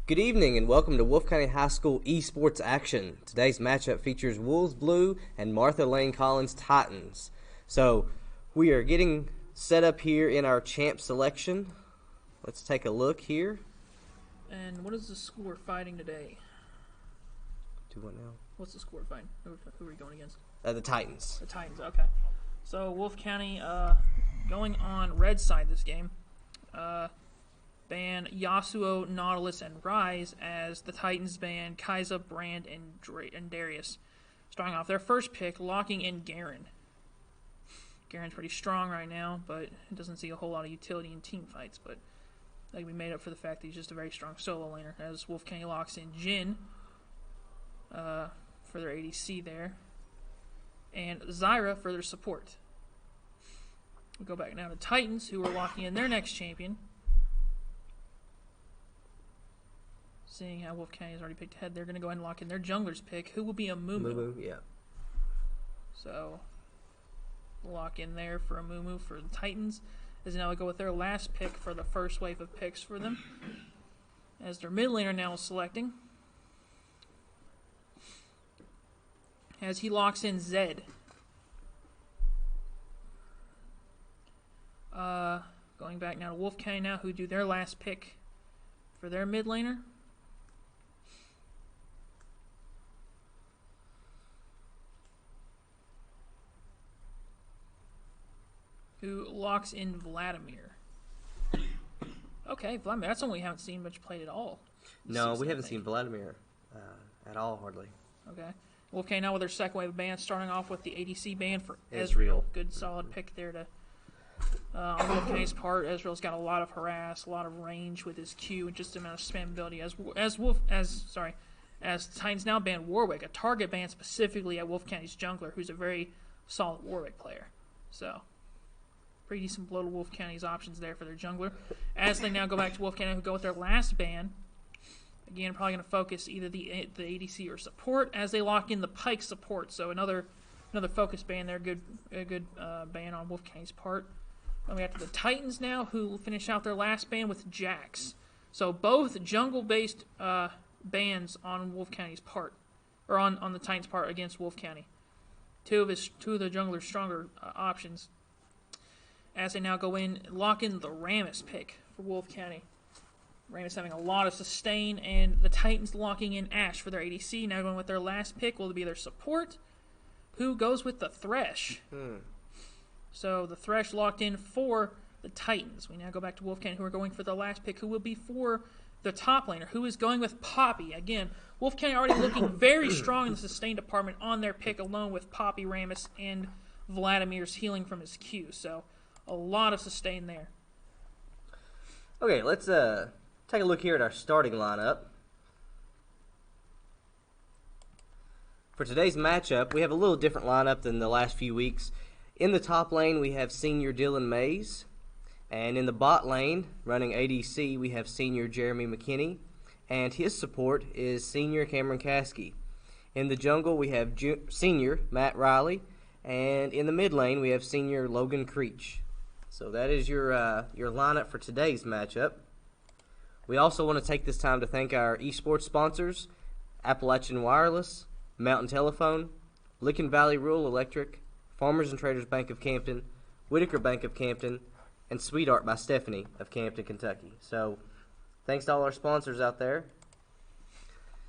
Good evening and welcome to Wolfe County High School Esports Action. Today's matchup features Wolves Blue and Martha Layne Collins Titans. So we are getting set up here in our champ selection. Let's take a look here. And what is the score fighting today? 2-1 now. What's the score fighting? Who are we going against? The Titans. The Titans, okay. So Wolfe County going on red side this game. Ban Yasuo, Nautilus, and Rise as the Titans ban Kaiza, Brand, and Darius. Starting off their first pick, locking in Garen. Garen's pretty strong right now, but it doesn't see a whole lot of utility in team fights, but that can be made up for the fact that he's just a very strong solo laner, as Wolfe County locks in Jhin for their ADC there, and Zyra for their support. We go back now to Titans, who are locking in their next champion. Seeing how Wolfe County has already picked ahead, they're going to go ahead and lock in their jungler's pick, who will be a Mumu. Mumu, yeah. So, lock in there for a Mumu for the Titans. As now we go with their last pick for the first wave of picks for them. As their mid laner now is selecting. As he locks in Zed. Going back now to Wolfe County now, who do their last pick for their mid laner. Who locks in Vladimir. Okay, Vladimir, that's someone we haven't seen much played at all. No, we haven't seen Vladimir at all, hardly. Okay. Wolfe County now with their second wave of bans, starting off with the ADC ban for Ezreal. Good solid pick there to on Wolfe County's part. Ezreal's got a lot of harass, a lot of range with his Q, and just amount of spammability. As Titans now ban Warwick, a target ban specifically at Wolfe County's jungler, who's a very solid Warwick player. So, pretty decent blow to Wolfe County's options there for their jungler. As they now go back to Wolfe County, who go with their last ban. Again, probably going to focus either the ADC or support as they lock in the Pike support. So another focus ban there, a good ban on Wolfe County's part. And we have to the Titans now, who finish out their last ban with Jax. So both jungle-based bans on Wolfe County's part, or on the Titans' part against Wolfe County. Two of the jungler's stronger options. As they now go in, lock in the Rammus pick for Wolfe County. Rammus having a lot of sustain, and the Titans locking in Ashe for their ADC. Now going with their last pick will be their support, who goes with the Thresh. So the Thresh locked in for the Titans. We now go back to Wolfe County, who are going for the last pick, who will be for the top laner, who is going with Poppy. Again, Wolfe County already looking very strong in the sustain department on their pick alone with Poppy, Rammus, and Vladimir's healing from his Q. So a lot of sustain there. Okay, let's take a look here at our starting lineup. For today's matchup, we have a little different lineup than the last few weeks. In the top lane, we have senior Dylan Mays. And in the bot lane, running ADC, we have senior Jeremy McKinney. And his support is senior Cameron Caskey. In the jungle, we have senior Matt Riley. And in the mid lane, we have senior Logan Creech. So that is your lineup for today's matchup. We also want to take this time to thank our esports sponsors, Appalachian Wireless, Mountain Telephone, Licking Valley Rural Electric, Farmers and Traders Bank of Campton, Whitaker Bank of Campton, and Sweetheart by Stephanie of Campton, Kentucky. So thanks to all our sponsors out there.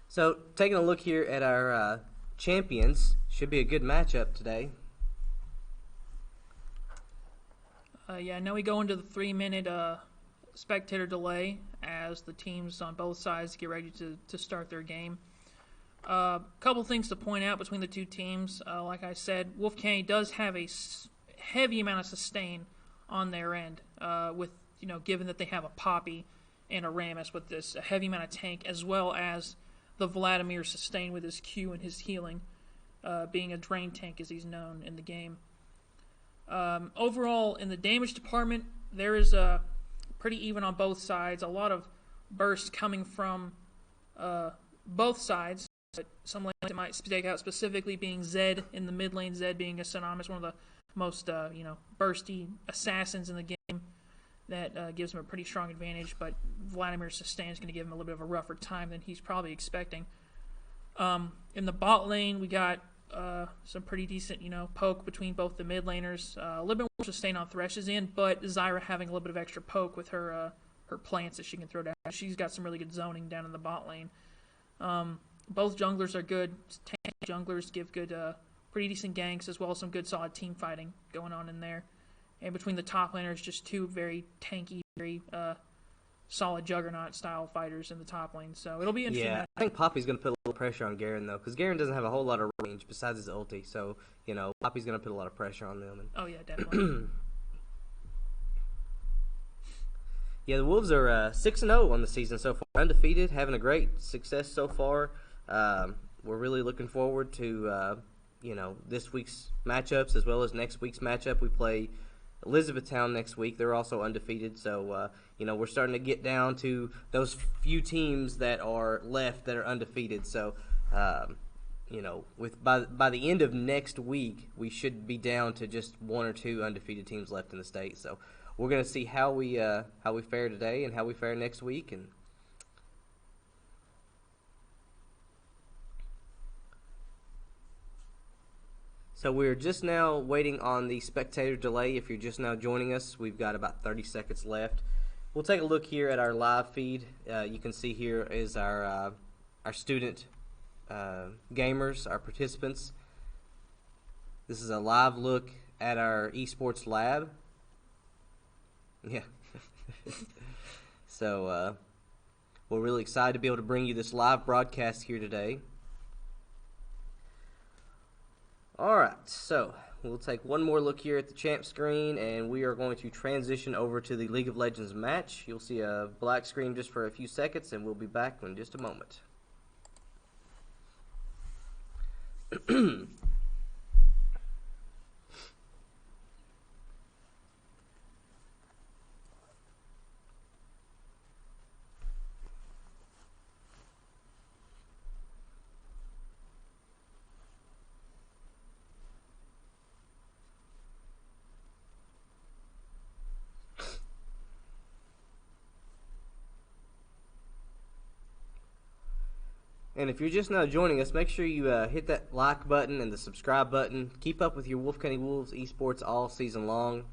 So taking a look here at our champions, should be a good matchup today. Now we go into the 3-minute spectator delay as the teams on both sides get ready to start their game. Couple things to point out between the two teams. Like I said, Wolfe County does have a heavy amount of sustain on their end, with given that they have a Poppy and a Rammus with this a heavy amount of tank, as well as the Vladimir sustain with his Q and his healing, being a drain tank as he's known in the game. Overall, in the damage department, there is pretty even on both sides. A lot of bursts coming from both sides. But some lanes that might stick out specifically being Zed in the mid lane. Zed being a synonymous, one of the most bursty assassins in the game. That gives him a pretty strong advantage. But Vladimir Sustain's going to give him a little bit of a rougher time than he's probably expecting. In the bot lane, we got some pretty decent, poke between both the mid laners. A little bit more Sustain on Thresh's end, but Zyra having a little bit of extra poke with her plants that she can throw down. She's got some really good zoning down in the bot lane. Both junglers are good. Tank junglers give good, pretty decent ganks as well as some good solid team fighting going on in there. And between the top laners, just two very tanky, very solid juggernaut-style fighters in the top lane. So it'll be interesting. Yeah, I think Poppy's going to put a little pressure on Garen, though, because Garen doesn't have a whole lot of range besides his ulti. So, Poppy's going to put a lot of pressure on them. Oh, yeah, definitely. Yeah, the Wolves are 6-0 on the season so far. Undefeated, having a great success so far. We're really looking forward to, this week's matchups as well as next week's matchup. We play Elizabethtown next week. They're also undefeated, so we're starting to get down to those few teams that are left that are undefeated. So, by the end of next week, we should be down to just one or two undefeated teams left in the state. So, we're going to see how we fare today and how we fare next week. And so we're just now waiting on the spectator delay. If you're just now joining us, we've got about 30 seconds left. We'll take a look here at our live feed. You can see here is our student gamers, our participants. This is a live look at our esports lab. Yeah. So we're really excited to be able to bring you this live broadcast here today. Alright, so we'll take one more look here at the champ screen, and we are going to transition over to the League of Legends match. You'll see a black screen just for a few seconds, and we'll be back in just a moment. And if you're just now joining us, make sure you hit that like button and the subscribe button. Keep up with your Wolfe County Wolves esports all season long.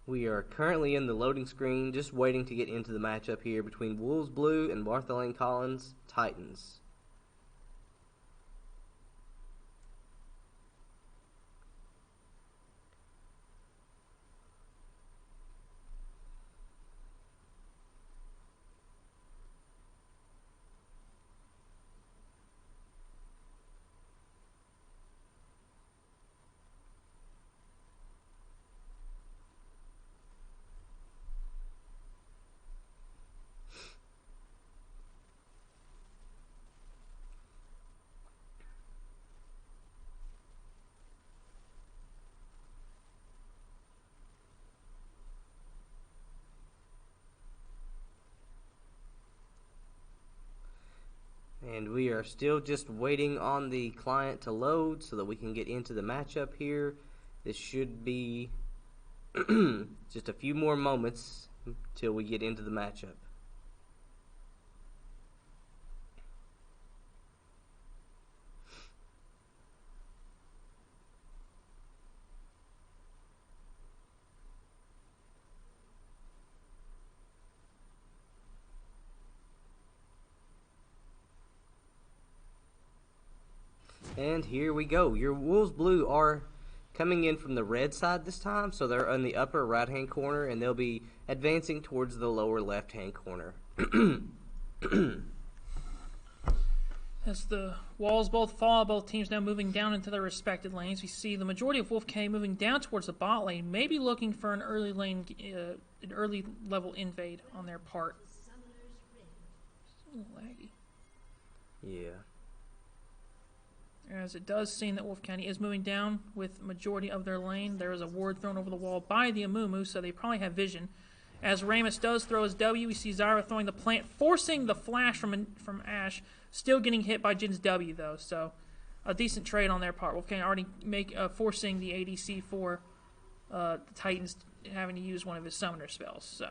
We are currently in the loading screen, just waiting to get into the matchup here between Wolves Blue and Martha Lane Collins Titans. And we are still just waiting on the client to load so that we can get into the matchup here. This should be just a few more moments till we get into the matchup. And here we go. Your Wolves Blue are coming in from the red side this time, so they're in the upper right-hand corner, and they'll be advancing towards the lower left-hand corner. As the walls both fall, both teams now moving down into their respective lanes. We see the majority of Wolf K moving down towards the bot lane, maybe looking for an early level invade on their part. A little laggy. Yeah. As it does seem that Wolf County is moving down with majority of their lane. There is a ward thrown over the wall by the Amumu, so they probably have vision. As Ramus does throw his W, we see Zyra throwing the plant, forcing the flash from Ashe. Still getting hit by Jin's W, though, so a decent trade on their part. Wolf County already forcing the ADC for the Titans having to use one of his summoner spells. So,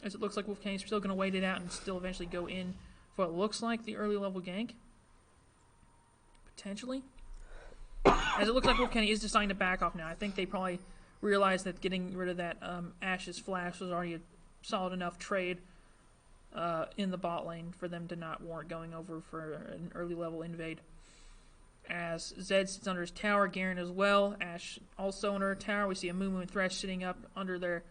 as it looks like Wolf County's still going to wait it out and still eventually go in for what looks like the early level gank. Potentially. As it looks like Wolf County is deciding to back off now. I think they probably realized that getting rid of that Ashe's flash was already a solid enough trade in the bot lane for them to not warrant going over for an early level invade. As Zed sits under his tower, Garen as well. Ashe also under her tower. We see Amumu and Thresh sitting up under their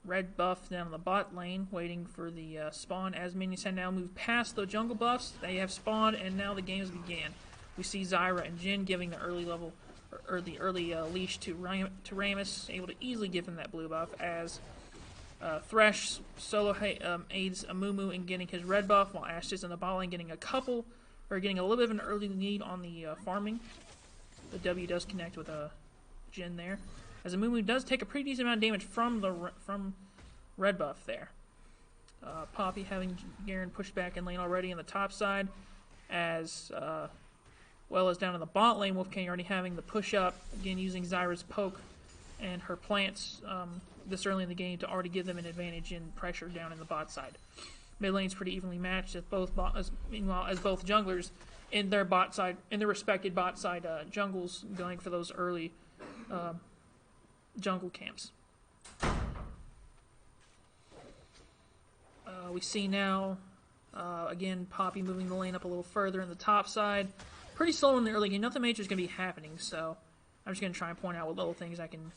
red buff down in the bot lane, waiting for the spawn. As minions have now moved past the jungle buffs, they have spawned, and now the games began. We see Zyra and Jin giving the early level or the early leash to Ramus, able to easily give him that blue buff. As Thresh solo aids Amumu in getting his red buff, while Ashe is in the bot lane getting getting a little bit of an early lead on the farming. The W does connect with Jin there. As Amumu does take a pretty decent amount of damage from red buff there. Poppy having Garen pushed back in lane already on the top side, as well as down in the bot lane, Wolf King already having the push up, again using Zyra's poke and her plants this early in the game to already give them an advantage in pressure down in the bot side. Mid lane's pretty evenly matched as meanwhile as both junglers in their respected bot side jungles going for those early jungle camps. We see now again Poppy moving the lane up a little further in the top side. Pretty slow in the early game. Nothing major is going to be happening, so I'm just going to try and point out what little things I can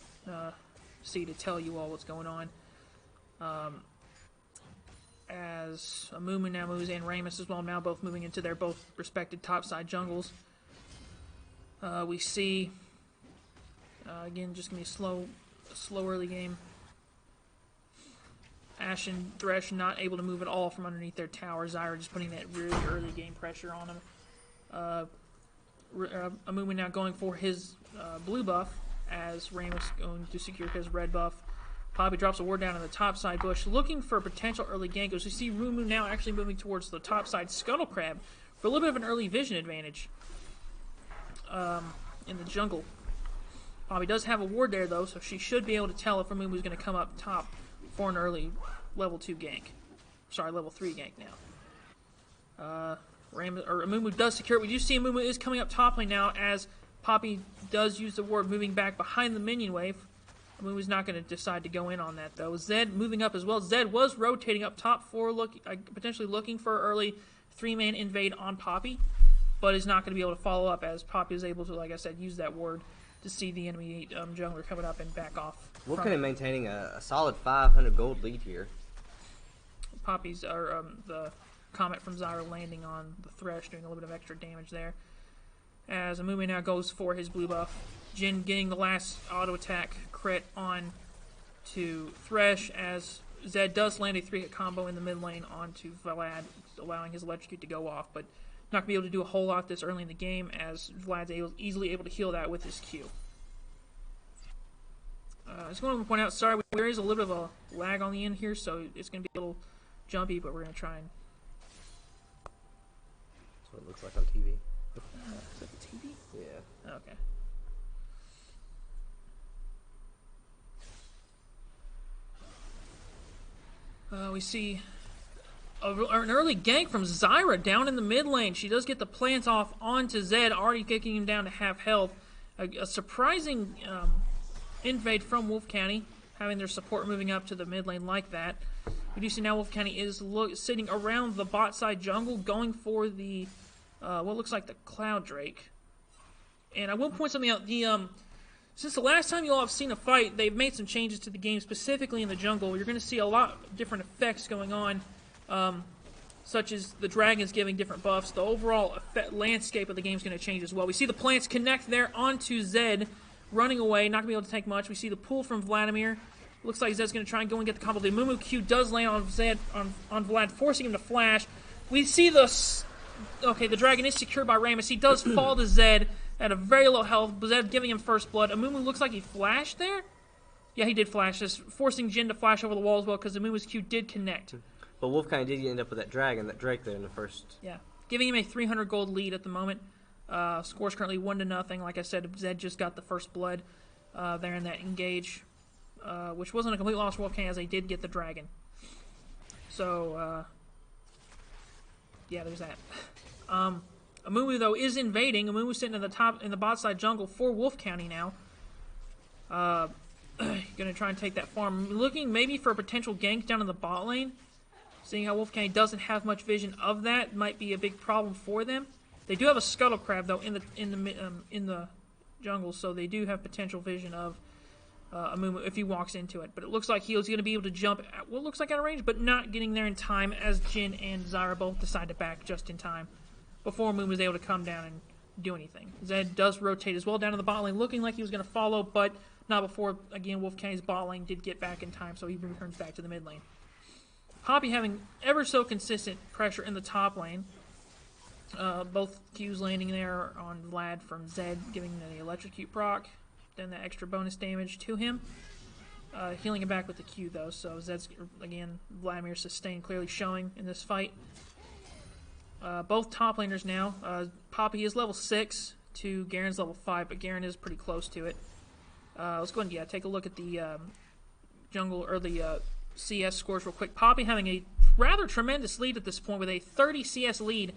see to tell you all what's going on. As Amumu now moves in, Ramus as well, now both moving into their both respected topside jungles. We see, again, just going to be a slow early game. Ashe and Thresh not able to move at all from underneath their tower. Zyra just putting that really early game pressure on them. Amumu now going for his blue buff, as Ramus going to secure his red buff. Poppy drops a ward down in the top side bush, looking for a potential early gank. As we see Rumu now actually moving towards the top side Scuttle Crab for a little bit of an early vision advantage in the jungle. Poppy does have a ward there though, so she should be able to tell if Rumu is going to come up top for an early level 2 gank. Sorry, level 3 gank now. Amumu does secure it. We do see Amumu is coming up top lane now as Poppy does use the ward moving back behind the minion wave. Amumu's not going to decide to go in on that though. Zed moving up as well. Zed was rotating up top for potentially looking for early 3-man invade on Poppy, but is not going to be able to follow up as Poppy is able to, like I said, use that ward to see the enemy jungler coming up and back off. We're kind of maintaining a solid 500 gold lead here. Poppy's the comment from Zyra landing on the Thresh, doing a little bit of extra damage there. As Amumu now goes for his blue buff. Jin getting the last auto attack crit on to Thresh, as Zed does land a 3-hit combo in the mid lane onto Vlad, allowing his electrocute to go off, but not going to be able to do a whole lot this early in the game, as Vlad's easily able to heal that with his Q. I just want to point out, sorry, there is a little bit of a lag on the end here, so it's going to be a little jumpy, but we're going to try and... That's what it looks like on TV. Is that the TV? Yeah. Okay. We see an early gank from Zyra down in the mid lane. She does get the plant off onto Zed, already kicking him down to half health. A surprising invade from Wolf County, having their support moving up to the mid lane like that. We do see now Wolf County is sitting around the bot side jungle, going for the what looks like the Cloud Drake. And I will point something out. Since the last time you all have seen a fight, they've made some changes to the game, specifically in the jungle. You're going to see a lot of different effects going on such as the dragons giving different buffs, the overall landscape of the game is going to change as well. We see the plants connect there onto Zed, running away, not going to be able to take much. We see the pull from Vladimir. Looks like Zed's going to try and go and get the combo. The Amumu Q does land on Zed, on Vlad, forcing him to flash. We see the... Okay, the dragon is secured by Ramus. He does fall to Zed at a very low health. Zed giving him first blood. Amumu looks like he flashed there. Yeah, he did flash, just forcing Jin to flash over the wall as well because Amumu's Q did connect. But Wolfe kind of did end up with that Drake there in the first. Yeah, giving him a 300 gold lead at the moment. Score's currently 1-0. Like I said, Zed just got the first blood there in that engage, which wasn't a complete loss for Wolfe as they did get the dragon. So, yeah, there's that. Amumu, though, is invading. Amumu's sitting in the bot side jungle for Wolfe County now. Gonna try and take that farm. Looking maybe for a potential gank down in the bot lane. Seeing how Wolfe County doesn't have much vision of that might be a big problem for them. They do have a scuttle crab though in the jungle, so they do have potential vision of Amumu if he walks into it. But it looks like he's going to be able to jump at what looks like out of range, but not getting there in time as Jin and Zyra both decide to back just in time before Amumu is able to come down and do anything. Zed does rotate as well down to the bot lane, looking like he was going to follow, but not before, again, Wolfe County's bot lane did get back in time, so he returns back to the mid lane. Poppy having ever so consistent pressure in the top lane. Both Qs landing there on Vlad from Zed, giving the electrocute proc, then the extra bonus damage to him. Healing him back with the Q though, so Zed's, again, Vladimir sustained, clearly showing in this fight. Both top laners now. Poppy is level 6 to Garen's level 5, but Garen is pretty close to it. Let's go ahead and take a look at the jungle, or the CS scores real quick. Poppy having a rather tremendous lead at this point with a 30 CS lead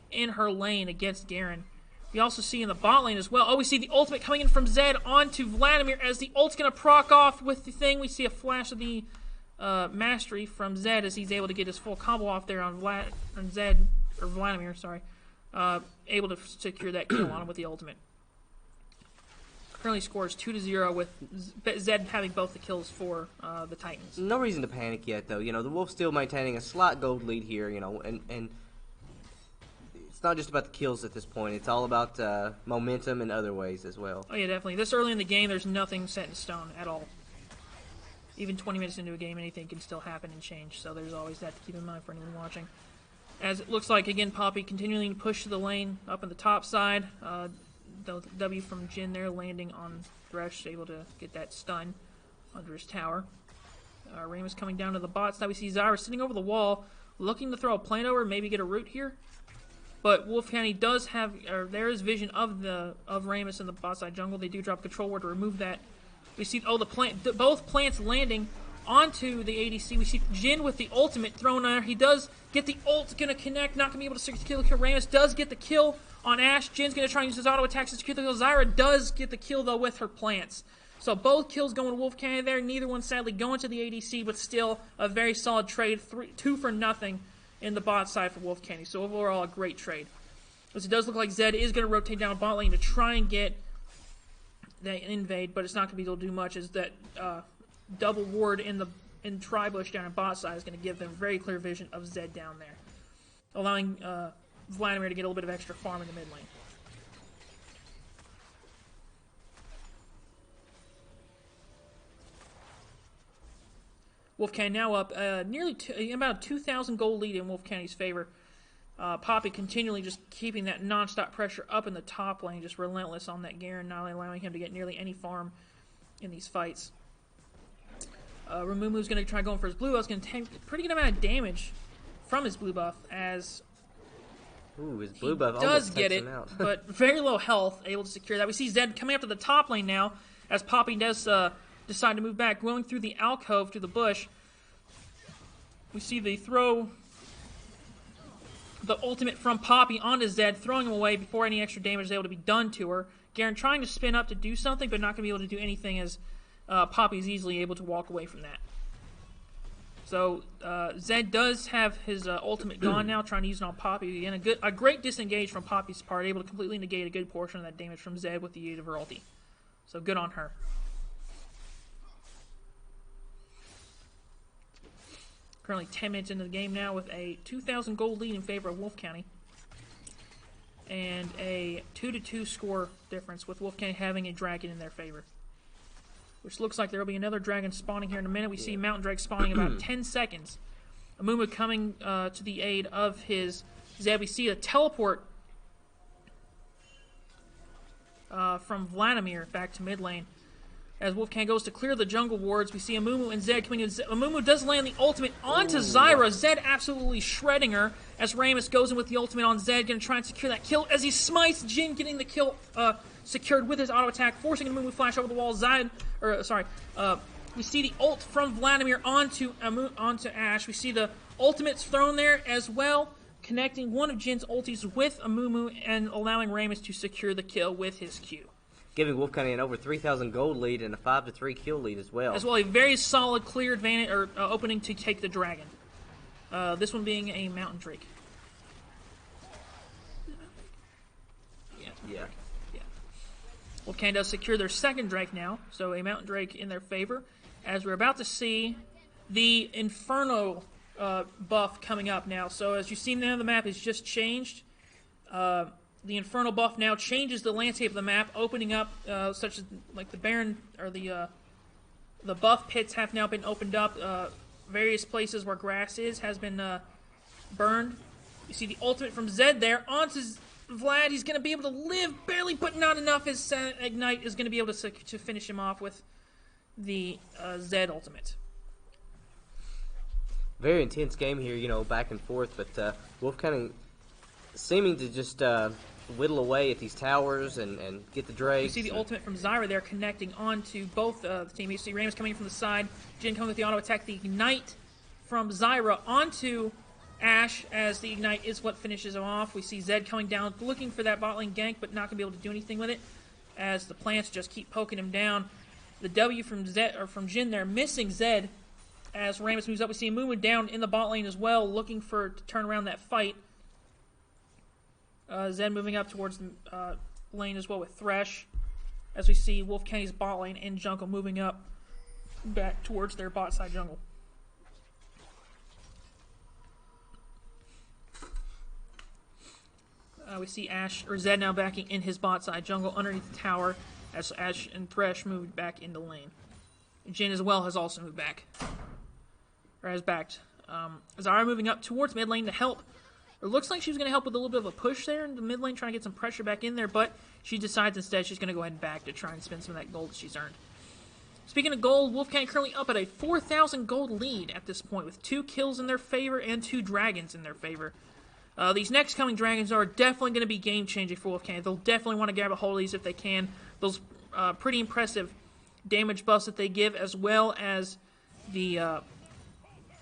in her lane against Garen. We also see in the bot lane as well. Oh, we see the ultimate coming in from Zed onto Vladimir as the ult's going to proc off with the thing. We see a flash of the mastery from Zed as he's able to get his full combo off there on Vladimir, sorry. Able to secure that kill on him with the ultimate. Currently scores 2-0 with Zed having both the kills for the Titans. No reason to panic yet, though. You know, the Wolves still maintaining a slight gold lead here, you know, and it's not just about the kills at this point. It's all about momentum in other ways as well. Oh, yeah, definitely. This early in the game, there's nothing set in stone at all. Even 20 minutes into a game, anything can still happen and change, so there's always that to keep in mind for anyone watching. As it looks like, again, Poppy continuing to push to the lane up in the top side. The W from Jin there landing on Thresh, able to get that stun under his tower. Ramus coming down to the bot side. We see Zyra sitting over the wall, looking to throw a plant over, maybe get a root here. But Wolfe County does have, there is vision of Ramus in the bot side jungle. They do drop control ward to remove that. We see, both plants landing onto the ADC. We see Jin with the ultimate thrown on her. He does get the ult, gonna connect, not gonna be able to secure the kill. Ramus does get the kill on Ashe. Jin's gonna try and use his auto attacks to secure the kill. Zyra does get the kill though with her plants. So both kills going to Wolfe County there. Neither one sadly going to the ADC, but still a very solid trade. 2 for nothing in the bot side for Wolfe County. So overall a great trade. As it does look like Zed is gonna rotate down bot lane to try and get that invade, but it's not gonna be able to do much as that double ward in Tribush down in bot side is going to give them very clear vision of Zed down there, allowing Vladimir to get a little bit of extra farm in the mid lane. Wolfe County now up nearly about 2,000 gold lead in Wolfe County's favor. Poppy continually just keeping that non-stop pressure up in the top lane, just relentless on that Garen, not allowing him to get nearly any farm in these fights. Ramumu's going to try going for his blue buff. He's going to take a pretty good amount of damage from his blue buff as his blue buff does almost get takes it, him out. but very low health, able to secure that. We see Zed coming up to the top lane now as Poppy does decide to move back, going through the alcove to the bush. We see the throw, the ultimate from Poppy onto Zed, throwing him away before any extra damage is able to be done to her. Garen trying to spin up to do something, but not going to be able to do anything as Poppy's easily able to walk away from that. So Zed does have his ultimate gone now, trying to use it on Poppy. Again, a great disengage from Poppy's part, able to completely negate a good portion of that damage from Zed with the aid of her ulti. So good on her. currently 10 minutes into the game now with a 2,000 gold lead in favor of Wolfe County. And a 2-2 score difference with Wolfe County having a dragon in their favor. Which looks like there will be another dragon spawning here in a minute. We see Mountain Drake spawning in about 10 seconds. Amumu coming to the aid of his Zed. We see a teleport from Vladimir back to mid lane. As Wolfe County goes to clear the jungle wards, we see Amumu and Zed coming in. Amumu does land the ultimate onto Zyra. Zed absolutely shredding her as Ramus goes in with the ultimate on Zed, going to try and secure that kill as he smites Jin, getting the kill secured with his auto attack, forcing Amumu flash over the wall. We see the ult from Vladimir onto Ashe. We see the ultimates thrown there as well, connecting one of Jin's ultis with Amumu and allowing Ramus to secure the kill with his Q. Giving Wolfe County an over 3,000 gold lead and a 5-3 kill lead as well. As well, a very solid clear advantage or opening to take the dragon. This one being a Mountain Drake. Yeah. Wolfe County does secure their second Drake now, so a Mountain Drake in their favor. As we're about to see the Inferno buff coming up now. So as you see now, the map has just changed. The Infernal buff now changes the landscape of the map, opening up such as like the Baron or the buff pits have now been opened up. Various places where grass has been burned. You see the ultimate from Zed there onto Vlad. He's going to be able to live barely, but not enough. His Ignite is going to be able to finish him off with the Zed ultimate. Very intense game here, back and forth, but Wolfe County seeming to just whittle away at these towers and get the Drakes. You see the ultimate from Zyra there connecting onto both the team. You see Ramus coming in from the side, Jin coming with the auto attack, the Ignite from Zyra onto Ashe as the Ignite is what finishes him off. We see Zed coming down looking for that bot lane gank, but not going to be able to do anything with it as the plants just keep poking him down. The W from Jin there missing Zed as Ramus moves up. We see Amumu down in the bot lane as well, looking to turn around that fight. Zed moving up towards the lane as well with Thresh. As we see Wolfe County's bot lane and jungle moving up back towards their bot side jungle. We see Zed now backing in his bot side jungle underneath the tower as Ashe and Thresh moved back into lane. Jin as well has also moved back. Or has backed. Zyra moving up towards mid lane to help. It looks like she was going to help with a little bit of a push there in the mid lane, trying to get some pressure back in there, but she decides instead she's going to go ahead and back to try and spend some of that gold that she's earned. Speaking of gold, Wolfe County currently up at a 4,000 gold lead at this point, with 2 kills in their favor and 2 dragons in their favor. These next coming dragons are definitely going to be game-changing for Wolfe County. They'll definitely want to grab a hold of these if they can. Those pretty impressive damage buffs that they give, as well as the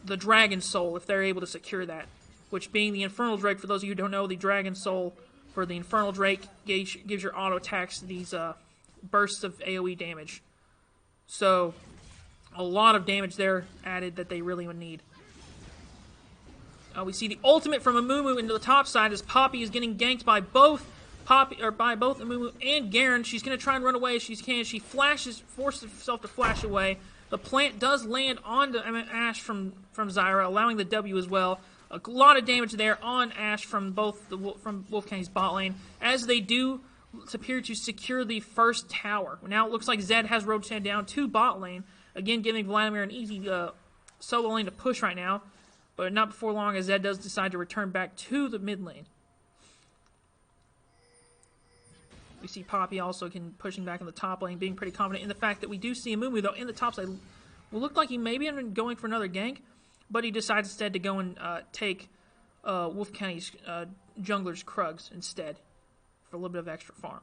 Dragon Soul, if they're able to secure that. Which, being the Infernal Drake, for those of you who don't know, the Dragon Soul for the Infernal Drake gives your auto attacks these bursts of AoE damage. So, a lot of damage there added that they really would need. We see the ultimate from Amumu into the top side as Poppy is getting ganked by both Amumu and Garen. She's going to try and run away as she can. She forces herself to flash away. The plant does land onto Ashe from Zyra, allowing the W as well. A lot of damage there on Ashe from Wolfe County's bot lane, as they do appear to secure the first tower. Now it looks like Zed has rotated down to bot lane, again giving Vladimir an easy solo lane to push right now, but not before long as Zed does decide to return back to the mid lane. We see Poppy also pushing back in the top lane, being pretty confident in the fact that we do see Amumu, though, in the top side. Will look like he may be going for another gank, but he decides instead to go and take Wolfe County's jungler's Krugs instead for a little bit of extra farm.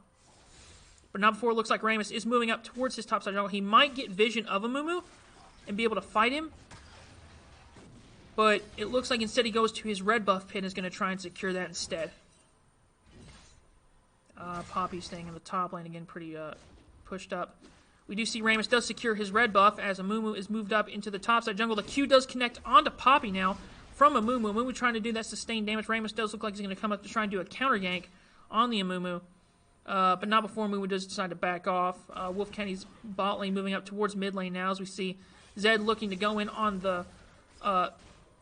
But not before it looks like Ramus is moving up towards his topside jungle. He might get vision of Amumu and be able to fight him, but it looks like instead he goes to his red buff pit and is going to try and secure that instead. Poppy staying in the top lane again, pretty pushed up. We do see Ramus does secure his red buff as Amumu is moved up into the topside jungle. The Q does connect onto Poppy now from Amumu. Amumu trying to do that sustained damage. Ramus does look like he's going to come up to try and do a counter gank on the Amumu. But not before Amumu does decide to back off. Wolfe County's bot lane moving up towards mid lane now as we see Zed looking to go in on the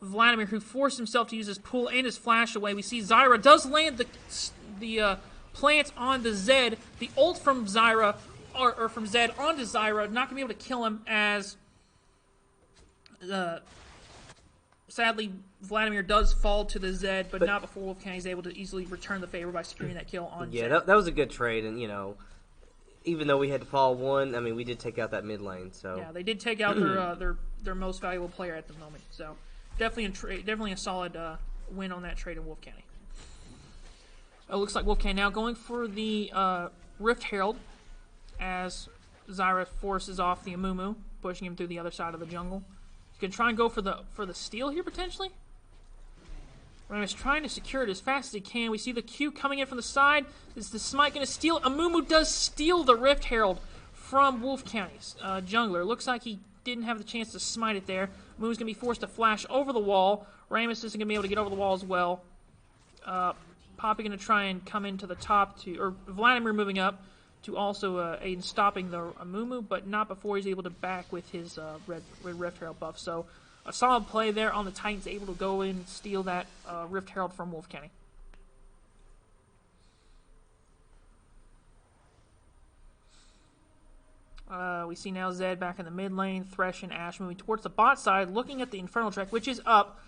Vladimir, who forced himself to use his pull and his flash away. We see Zyra does land the plant on the Zed. The ult from Zyra, or from Zed onto Zyra, not going to be able to kill him as sadly Vladimir does fall to the Zed, but not before Wolfe County is able to easily return the favor by securing that kill on Zed. Yeah, that was a good trade, and even though we had to fall one, I mean, we did take out that mid lane. So yeah, they did take out their most valuable player at the moment. So definitely a solid win on that trade in Wolfe County. It looks like Wolfe County now going for the Rift Herald as Zyra forces off the Amumu, pushing him through the other side of the jungle. He's gonna try and go for the steal here potentially. Ramus trying to secure it as fast as he can. We see the Q coming in from the side. Is the Smite going to steal? Amumu does steal the Rift Herald from Wolfe County's jungler. Looks like he didn't have the chance to smite it there. Amumu's going to be forced to flash over the wall. Ramus isn't going to be able to get over the wall as well. Poppy going to try and come into the top or Vladimir moving up to also aid in stopping the Amumu, but not before he's able to back with his red Rift Herald buff. So a solid play there on the Titans, able to go in and steal that Rift Herald from Wolfe County. We see now Zed back in the mid lane, Thresh and Ashe moving towards the bot side, looking at the Infernal Track, which is up.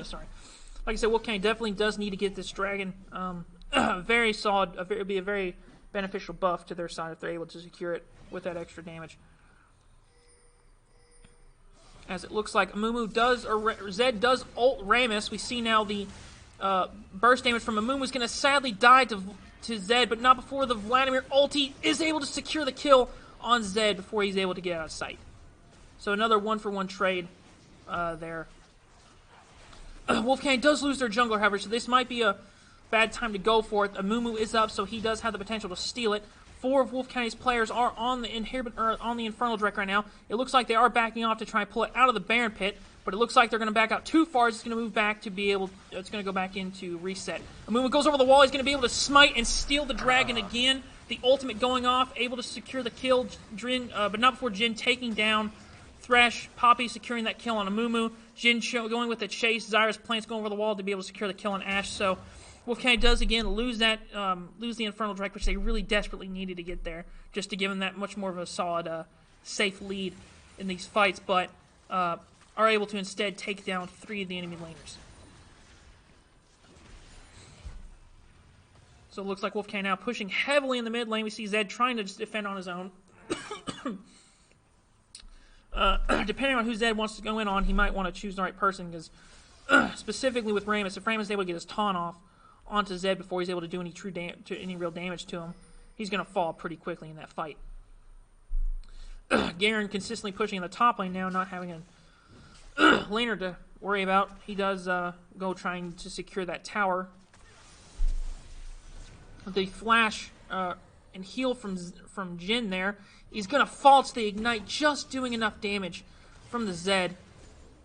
Sorry. Like I said, Wolfe County definitely does need to get this dragon. Very solid. It would be a very beneficial buff to their side if they're able to secure it with that extra damage. As it looks like Amumu does, or Zed does ult Ramus. We see now the burst damage from Amumu is going to sadly die to Zed, but not before the Vladimir ulti is able to secure the kill on Zed before he's able to get out of sight. So another one-for-one trade there. Wolfe County does lose their jungler, however, so this might be a bad time to go for it. Amumu is up, so he does have the potential to steal it. 4 of Wolfe County's players are on the Infernal Drake right now. It looks like they are backing off to try and pull it out of the Baron Pit, but it looks like they're going to back out too far. It's going to move back to be able. It's going to go back into reset. Amumu goes over the wall. He's going to be able to smite and steal the dragon again. The ultimate going off, able to secure the kill. Jin, but not before Jin taking down Thresh. Poppy securing that kill on Amumu. Jin going with the chase. Zyra's plants going over the wall to be able to secure the kill on Ashe. So Wolfe County does again lose the Infernal Drake, which they really desperately needed to get there, just to give them that much more of a solid, safe lead in these fights, but are able to instead take down 3 of the enemy laners. So it looks like Wolfe County now pushing heavily in the mid lane. We see Zed trying to just defend on his own. Depending on who Zed wants to go in on, he might want to choose the right person, because specifically with Ramus, if Ramus is able to get his taunt off onto Zed before he's able to do any real damage to him, he's going to fall pretty quickly in that fight. Garen consistently pushing in the top lane now, not having a laner to worry about. He does go trying to secure that tower. The flash and heal from Jin there. He's going to fall to the Ignite, just doing enough damage from the Zed,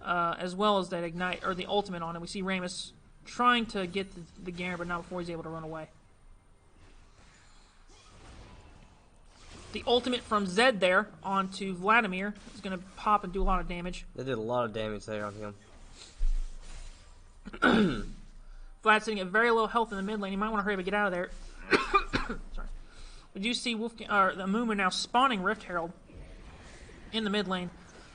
as well as that Ignite, or the ultimate on him. We see Ramus trying to get the Garen, but not before he's able to run away. The ultimate from Zed there onto Vladimir is going to pop and do a lot of damage. They did a lot of damage there on him. Vlad's sitting at very low health in the mid lane. He might want to hurry up and get out of there. Sorry. We do see the Amumu now spawning Rift Herald in the mid lane.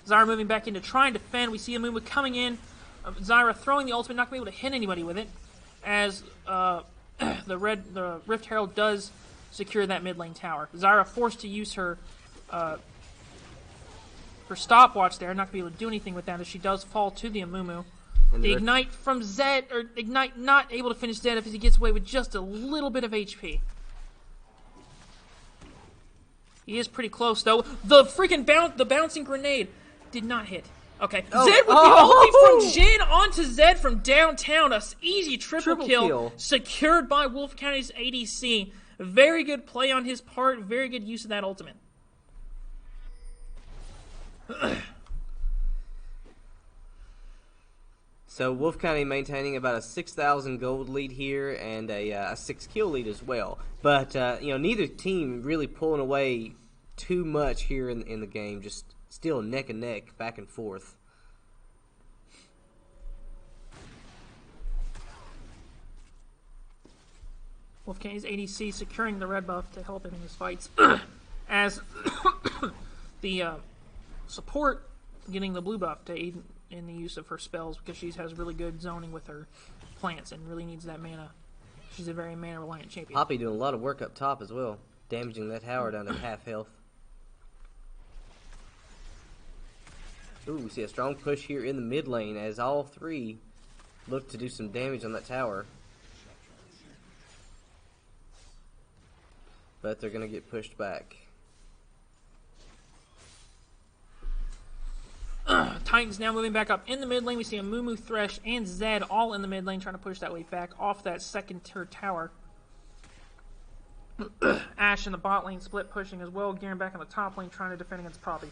Zyra moving back in to try and defend. We see Amumu coming in. Zyra throwing the ultimate, not going to be able to hit anybody with it, as the Rift Herald does secure that mid lane tower. Zyra forced to use her stopwatch there, not going to be able to do anything with that, as she does fall to the Amumu. The Ignite from Zed, or Ignite not able to finish Zed if he gets away with just a little bit of HP. He is pretty close, though. The freaking bouncing grenade did not hit. Okay. Oh. Zed with the ulti from Jin onto Zed from downtown. A easy triple kill secured by Wolfe County's ADC. Very good play on his part. Very good use of that ultimate. So Wolfe County maintaining about a 6,000 gold lead here and a 6 kill lead as well. But neither team really pulling away too much here in the game. Just still neck and neck, back and forth. Wolfe County's ADC securing the red buff to help him in his fights. As the support getting the blue buff to aid in the use of her spells because she has really good zoning with her plants and really needs that mana. She's a very mana reliant champion. Poppy doing a lot of work up top as well, damaging that tower down to half health. Ooh, we see a strong push here in the mid lane as all three look to do some damage on that tower. But they're going to get pushed back. Titans now moving back up in the mid lane. We see a Mumu, Thresh, and Zed all in the mid lane trying to push that way back off that second tier tower. Ashe in the bot lane split pushing as well. Garen back in the top lane trying to defend against Poppy.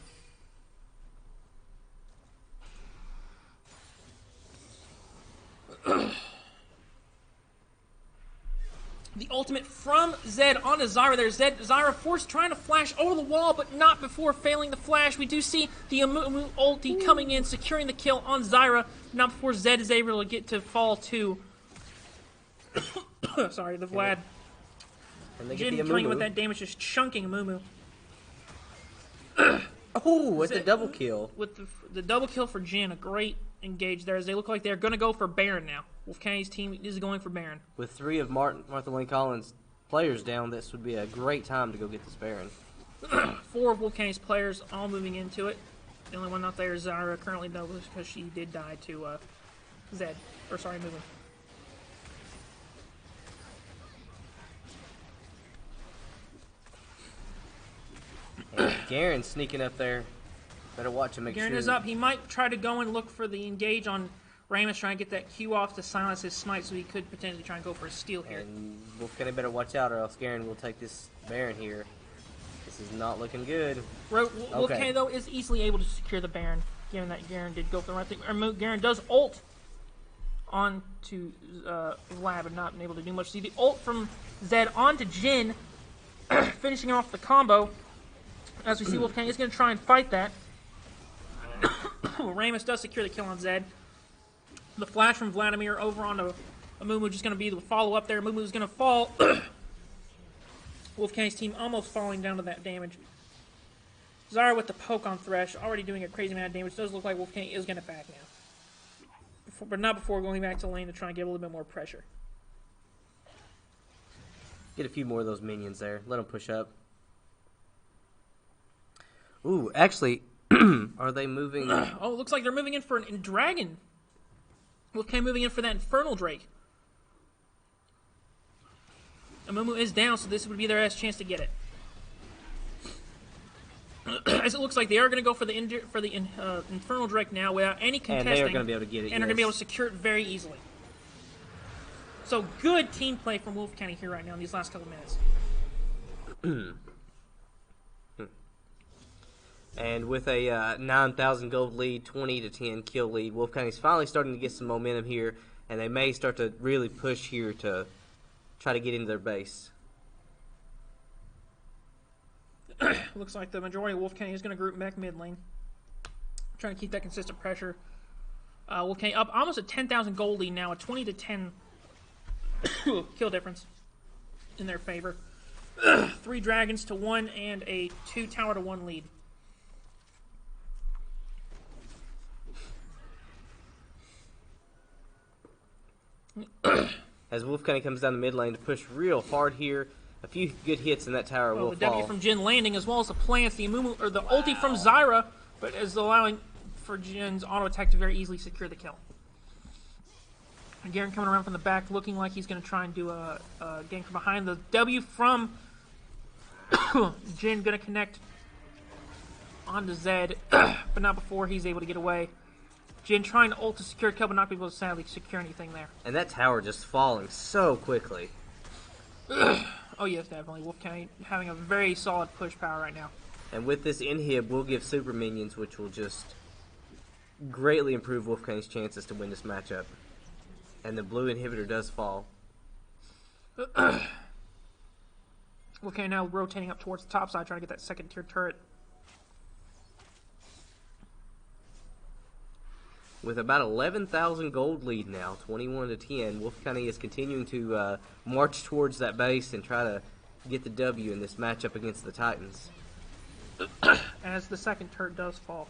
The ultimate from Zed onto Zyra there. Zyra forced trying to flash over the wall, but not before failing the flash. We do see the Amumu ulti coming in, securing the kill on Zyra, not before Zed is able to get to fall to. Sorry, the Vlad. And they Jin get the coming in Amumu. with that damage, just chunking Amumu. Oh, with the double kill. With the double kill for Jin, a great engage there as they look like they're going to go for Baron now. Wolfe County's team is going for Baron. With 3 of Martha Lane Collins' players down, this would be a great time to go get this Baron. 4 of Wolfe County's players all moving into it. The only one not there is Zyra currently though because she did die to Zed. Or sorry, Mumu. And Garen sneaking up there. Better watch him. Garen is up. He might try to go and look for the engage on Ramus, trying to get that Q off to silence his smite, so he could potentially try and go for a steal here. And Wolfe County better watch out, or else Garen will take this Baron here. This is not looking good. Wolfe County, though, is easily able to secure the Baron, given that Garen did go for the right thing. Garen does ult onto Vlad, but not been able to do much. See the ult from Zed onto Jin, finishing off the combo. As we see, Wolfe County is going to try and fight that. Ramus does secure the kill on Zed. The flash from Vladimir over onto Amumu just going to be the follow up there. Amumu is going to fall. Wolfe County's team almost falling down to that damage. Zyra with the poke on Thresh, already doing a crazy amount of damage. It does look like Wolfe County is going to back now. But not before going back to lane to try and get a little bit more pressure. Get a few more of those minions there. Let them push up. Ooh, actually, are they moving? Oh, it looks like they're moving in for a dragon. Wolfe County moving in for that Infernal Drake. Amumu is down, so this would be their last chance to get it. As it looks like they are going to go for the Infernal Drake now without any contesting. And they are going to be able to get it, and are going to be able to secure it very easily. So good team play from Wolfe County here right now in these last couple minutes. And with a 9,000 gold lead, 20-10 kill lead, Wolfe County's finally starting to get some momentum here, and they may start to really push here to try to get into their base. Looks like the majority of Wolfe County is going to group back mid lane, trying to keep that consistent pressure. Wolfe County up almost a 10,000 gold lead now, a 20-10 kill difference in their favor. 3 dragons to 1 and a 2 tower to 1 lead. As Wolfe County comes down the mid lane to push real hard here, a few good hits in that tower will The fall. W from Jin landing, as well as the plants, the Amumu, or the ulti from Zyra, but is allowing for Jin's auto attack to very easily secure the kill. And Garen coming around from the back, looking like he's going to try and do a gank from behind. The W from Jin going to connect onto Zed, but not before he's able to get away. Jin trying to ult to secure a kill, but not be able to sadly secure anything there. And that tower just falling so quickly. Oh yes, definitely. Wolfe County having a very solid push power right now. And with this inhib, we'll give super minions, which will just greatly improve Wolfe County's chances to win this matchup. And the blue inhibitor does fall. Wolfe County now rotating up towards the top side, trying to get that second tier turret. with about 11,000 gold lead now, 21-10. Wolfe County is continuing to march towards that base and try to get the W in this matchup against the Titans. As the second turret does fall.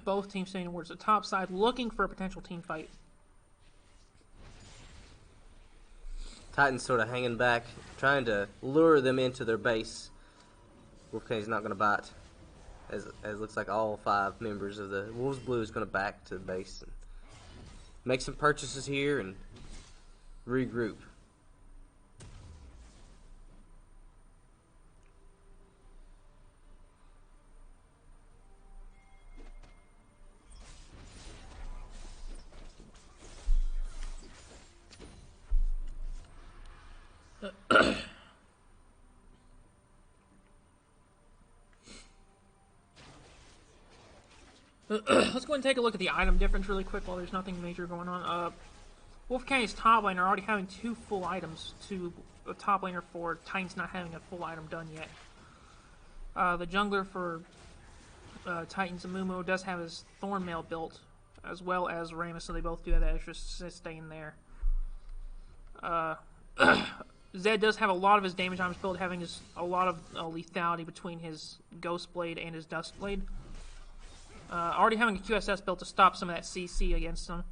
Both teams staying towards the top side, looking for a potential team fight. Titans sort of hanging back, trying to lure them into their base. Wolfe County's not going to bite, as it looks like all 5 members of the Wolves Blue is going to back to the base and make some purchases here and regroup. Let's go ahead and take a look at the item difference really quick while there's nothing major going on. Wolfe County's top laner already having 2 full items to a top laner for Titans not having a full item done yet. The jungler for Titans, Amumu, does have his Thornmail built, as well as Ramus, so they both do have that extra sustain there. Zed does have a lot of his damage on his build, having a lot of lethality between his Ghost Blade and his Dust Blade. Already having a QSS built to stop some of that CC against him.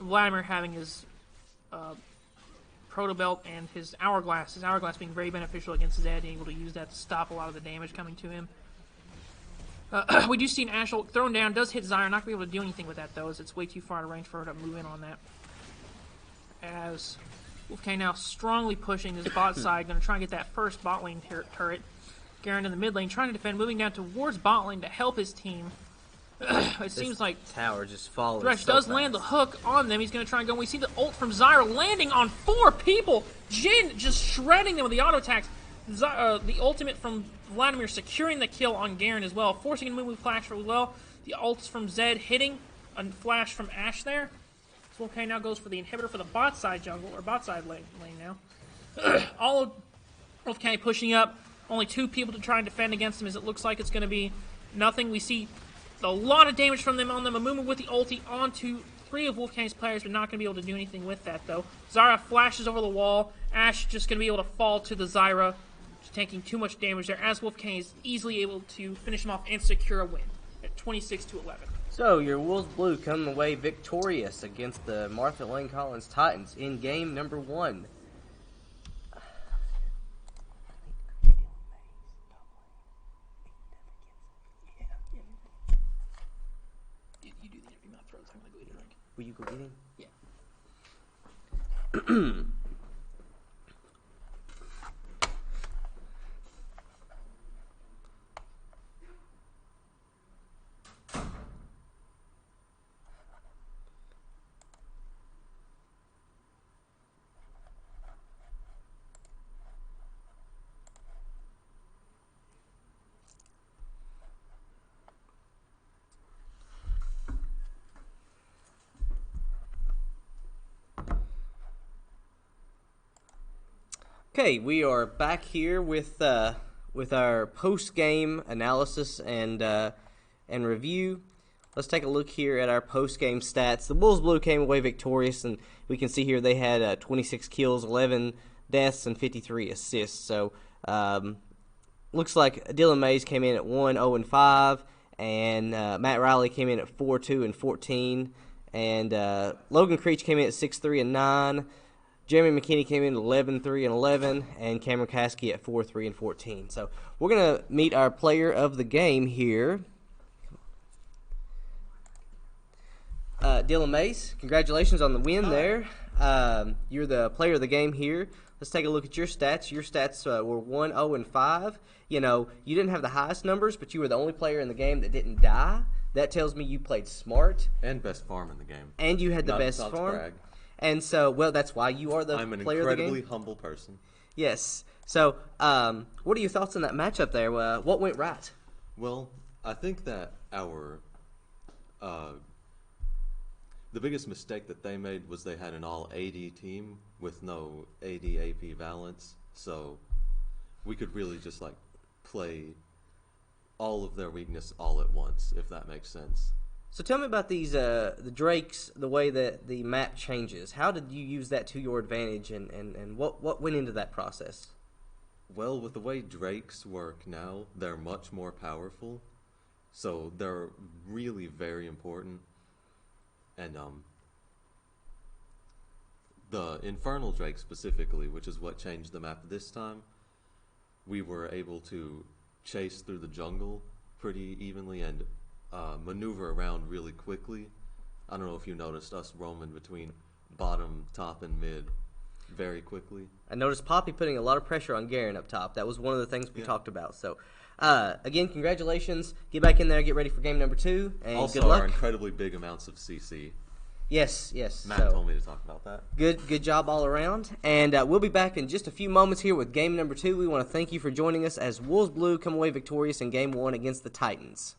Vladimir having his Proto Belt and his Hourglass. His Hourglass being very beneficial against Zed, being able to use that to stop a lot of the damage coming to him. We do see an Ashe ult thrown down, does hit Zyra. Not going to be able to do anything with that, though, as it's way too far to range for her to move in on that. As Wolfe County now strongly pushing this bot side, going to try and get that first bot lane turret. Garen in the mid lane, trying to defend, moving down towards bot lane to help his team. It seems like tower just falling. Thresh so does fast. land the hook on them. He's going to try and go. We see the ult from Zyra landing on 4 people. Jin just shredding them with the auto attacks. The ultimate from Vladimir securing the kill on Garen as well, forcing him to move flash really well. The ults from Zed hitting a flash from Ashe there. So okay, now goes for the inhibitor for the bot side jungle, or bot side lane now. All of Wolfe County pushing up. Only 2 people to try and defend against him, as it looks like it's going to be nothing. We see a lot of damage from them on them. Amumu with the ulti onto 3 of Wolfe County's players, but not going to be able to do anything with that, though. Zyra flashes over the wall. Ashe just going to be able to fall to the Zyra, just taking too much damage there, as Wolfe County is easily able to finish him off and secure a win at 26-11. So, your Wolves Blue come away victorious against the Martha Lane Collins Titans in game number 1. You do that if your mouth throats. I'm going to go eat a drink. Will you go get him? Yeah. Okay, we are back here with our post-game analysis and review. Let's take a look here at our post-game stats. The Wolves Blue came away victorious, and we can see here they had 26 kills, 11 deaths, and 53 assists. So, looks like Dylan Mays came in at 1-0-5, and Matt Riley came in at 4-2-14, and Logan Creech came in at 6-3-9. Jeremy McKinney came in at 11-3-11, and Cameron Caskey at 4-3-14. So we're going to meet our player of the game here. Dylan Mays, congratulations on the win there. You're the player of the game here. Let's take a look at your stats. Your stats were 1-0-5. You know, you didn't have the highest numbers, but you were the only player in the game that didn't die. That tells me you played smart. And best farm in the game. And you had the Not best to farm. brag. And so, well, that's why you are the I'm an player of the incredibly game. humble person. Yes. So, what are your thoughts on that matchup there? What went right? Well, I think that the biggest mistake that they made was they had an all AD team with no AD AP balance. So we could really just like play all of their weakness all at once, if that makes sense. So tell me about these the Drakes, the way that the map changes. How did you use that to your advantage, and what went into that process? Well, with the way Drakes work now, they're much more powerful. So they're really very important. And the Infernal Drake specifically, which is what changed the map this time, we were able to chase through the jungle pretty evenly and maneuver around really quickly. I don't know if you noticed us roaming between bottom, top, and mid very quickly. I noticed Poppy putting a lot of pressure on Garen up top. That was one of the things we talked about. So, again, congratulations. Get back in there, get ready for game number 2, and Also, good luck. our incredibly big amounts of CC. Yes. Matt So, told me to talk about that. good job all around. And we'll be back in just a few moments here with game number 2. We want to thank you for joining us as Wolves Blue come away victorious in game 1 against the Titans.